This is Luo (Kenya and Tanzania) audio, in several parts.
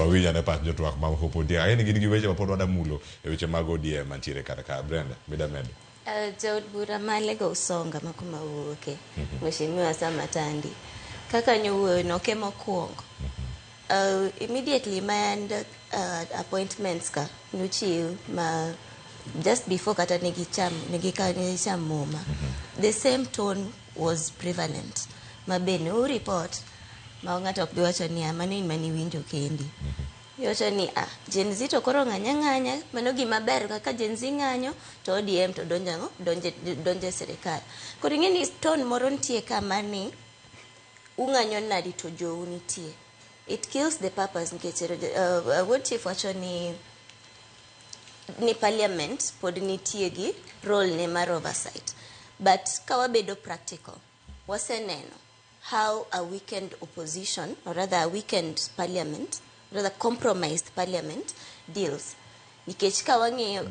wawinja ne pach jotwak ma Hope Otieno. Aini gin gi weche ma pod wadamulo e weche mag ODM mantiere kar ka. Brenda, mida medo. Jaod bura Malego Usonga makuma wuoke. Mheshimiwa Samatandi. Kaka nyowuoyo noke mokwongo. Immediately my appointments ka nuchiu ma just before kata negicham muma. The same tone was prevalent. Mabene u report ma ng'ato ok biwacho ni mano mani winjo kendi. Yocho ni Gen Z to koro ng'anya mano gima ber kaka Gen Z ng'anyo to ODM to donje serikal. Koro ing'eni tone moro nitie kama ni ung'anyo nadi to jou nitie. It kills the purpose nikech what chief wacho ni parliament pod nitie gi role ne mar oversight. But kawabedo practical, waseneno how a weakened opposition, or rather a weakened parliament, rather compromised parliament deals. Nikech kawang'eyo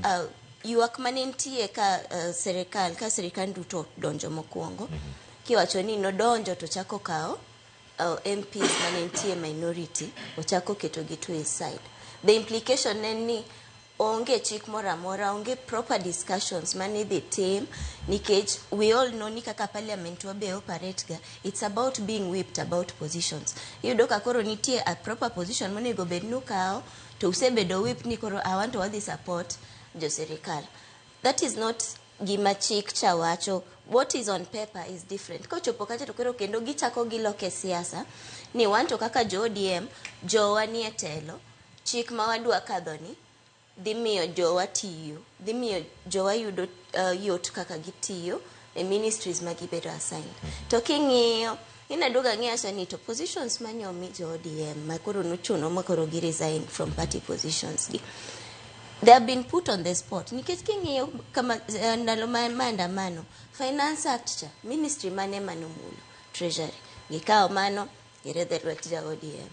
ywak mane nitie ka serikal duto donjo mokwongo, kiwacho ni nodonjo to chako kao MPs mane nitie minority, ochako keto gi to his side. The implication en ni onge chik mora mora, onge proper discussions mane the team, nikech we all know ni kaka parliament wabe operate ga, it's about being whipped about positions. Yudo ka koro nitie a proper position mane go bednu kao, to usebedo whip ni koro I want to wadhi support jo serikal. That is not gima chik chawacho. What is on paper is different. Kochopo kacha to koro kendo gichako giloke siasa, ni wanto kaka jo ODM, jo wanie telo, chik mawadwa kadhoni, dhimiyo jowa tiyo, dhimiyo jowa yudo yot kaka gitiyo e ministries magibedo assigned. To king'iyo, inaduga ng'iyo ni to positions manyomi jo ODM, makoro nuchuno makoro gi resign from party positions. They have been put on the spot. Nikech king'iyo kama ndalo maandamano, Finance Act cha, ministry mane manumulo, Treasury. Gikao mano, giredhe lwet ja ODM.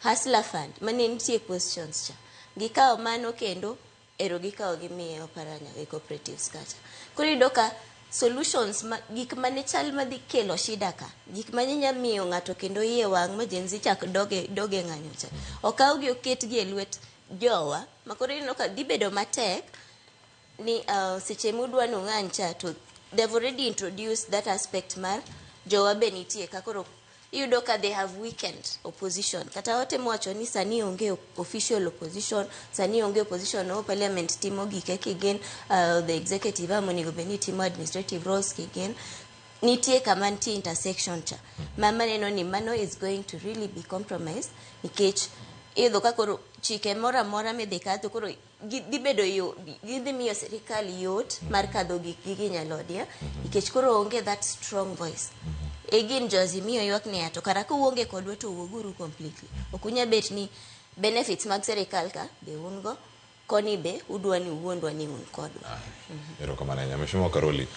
Hustler Fund, mane nitie questions cha. Gikao mano kendo, ero gikao gimiye Oparanya e cooperatives kacha. Kuri doka solutions, gik mane chal madhi kelo shida ka, gik mane nyamiyo ng'ato kendo iye wang' ma Gen Z chak doge ng'anyo cha. Okao gi oket gi e lwet jowa, makoro ino ka dibedo matek, ni seche mudwa no ng'any cha, to they've already introduced that aspect mar jowa benitie kakoro yudo ka they have weakened opposition. Kata wote mwacho ni sani onge official opposition, sani onge opposition no parliament timo gike kigen, the executive amonigo beni timo administrative roles kigen, nitie kama nitie intersection cha. Mama neno ni mano is going to really be compromised, nikech idho kakoro chike mora medhi kadho koro gibedo yo, gidhimiyo serikal yot mar kadho gigi nyalodia, nikech koro onge that strong voice. Egin Azimio ywak ni ato kara ka uonge kodwa to wuoguru completely. Okunya bet ni benefits mag serikal ka be ungo, koni be udwa ni uondwa ni un kodwa. Erokamano Mheshimiwa Karoli.